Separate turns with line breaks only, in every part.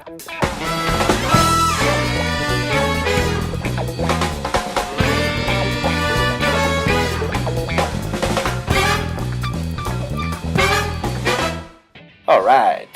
Alright,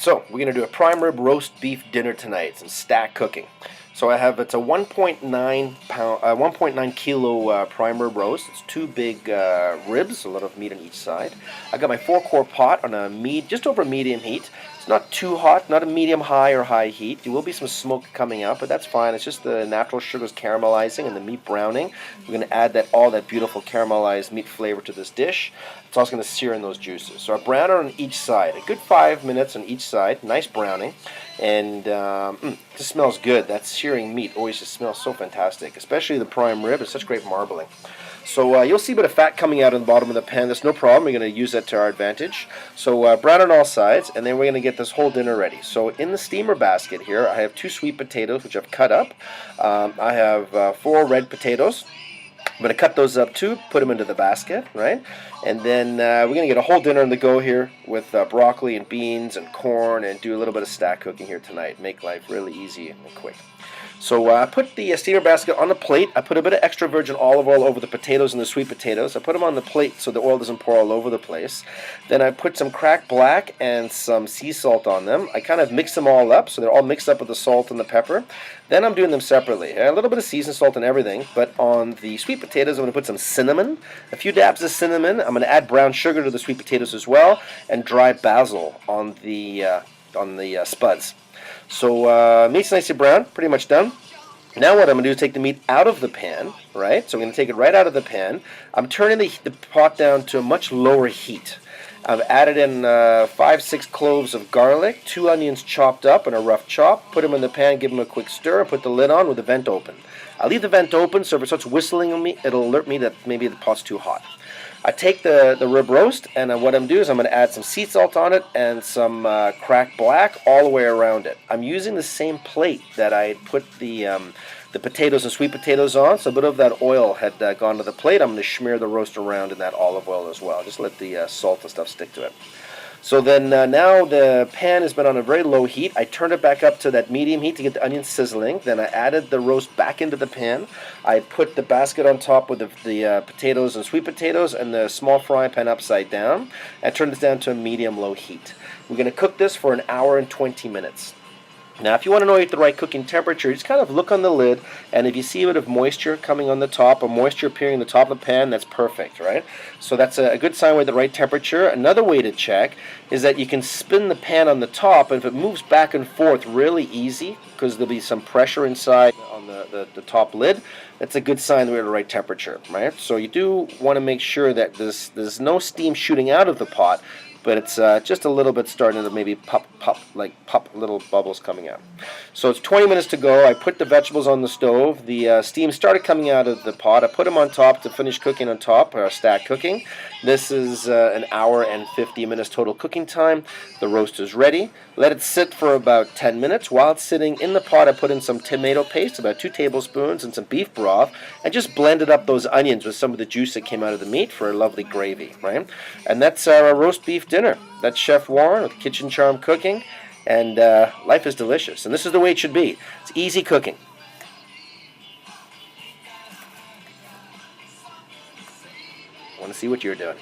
so we're going to do a prime rib roast beef dinner tonight, some stack cooking. So I have, it's a 1.9 kilo prime rib roast. It's two big ribs, a lot of meat on each side. I got my 4-quart pot on just over medium heat. It's not too hot, not a medium high or high heat. There will be some smoke coming out, but that's fine. It's just the natural sugars caramelizing and the meat browning. We're going to add all that beautiful caramelized meat flavor to this dish. It's also going to sear in those juices. So I brown it on each side, a good 5 minutes on each side, nice browning, and this smells good. That searing meat always just smells so fantastic, especially the prime rib. It's such great marbling. So you'll see a bit of fat coming out in the bottom of the pan. That's no problem. We're going to use that to our advantage. So brown on all sides, and then we're going to get this whole dinner ready. So in the steamer basket here, I have 2 sweet potatoes, which I've cut up. I have 4 red potatoes. I'm going to cut those up too, put them into the basket, right? And then we're going to get a whole dinner on the go here with broccoli and beans and corn, and do a little bit of stack cooking here tonight. Make life really easy and quick. So I put the steamer basket on the plate. I put a bit of extra virgin olive oil over the potatoes and the sweet potatoes. I put them on the plate so the oil doesn't pour all over the place. Then I put some cracked black and some sea salt on them. I kind of mix them all up so they're all mixed up with the salt and the pepper. Then I'm doing them separately. A little bit of seasoned salt and everything, but on the sweet potatoes I'm going to put some cinnamon, a few dabs of cinnamon. I'm going to add brown sugar to the sweet potatoes as well, and dry basil on the spuds. So meat's nicely brown, pretty much done. Now what I'm going to do is take the meat out of the pan, right? So I'm going to take it right out of the pan. I'm turning the pot down to a much lower heat. I've added in 5-6 cloves of garlic, 2 onions chopped up in a rough chop, put them in the pan, give them a quick stir, put the lid on with the vent open. I'll leave the vent open so if it starts whistling on me, it'll alert me that maybe the pot's too hot. I take the rib roast, and what I'm doing is I'm going to add some sea salt on it and some cracked black all the way around it. I'm using the same plate that I put the potatoes and sweet potatoes on, so a bit of that oil had gone to the plate. I'm going to smear the roast around in that olive oil as well. Just let the salt and stuff stick to it. So then now the pan has been on a very low heat. I turned it back up to that medium heat to get the onions sizzling. Then I added the roast back into the pan. I put the basket on top with the potatoes and sweet potatoes and the small frying pan upside down. I turned it down to a medium-low heat. We're going to cook this for 1 hour and 20 minutes. Now, if you want to know the right cooking temperature, just kind of look on the lid, and if you see a bit of moisture coming on the top or moisture appearing in the top of the pan, that's perfect, right? So that's a good sign we're at the right temperature. Another way to check is that you can spin the pan on the top, and if it moves back and forth really easy, because there'll be some pressure inside on the top lid, that's a good sign that we're at the right temperature, right? So you do want to make sure that there's no steam shooting out of the pot, but it's just a little bit starting to maybe pop little bubbles coming out. So it's 20 minutes to go. I put the vegetables on the stove. The steam started coming out of the pot. I put them on top to finish cooking on top, or stack cooking. This is 1 hour and 50 minutes total cooking time. The roast is ready. Let it sit for about 10 minutes. While it's sitting in the pot, I put in some tomato paste, about 2 tablespoons, and some beef broth, and just blended up those onions with some of the juice that came out of the meat for a lovely gravy, right? And that's our roast beef dinner. That's Chef Warren with Kitchen Charm Cooking, and life is delicious. And this is the way it should be. It's easy cooking. I want to see what you're doing.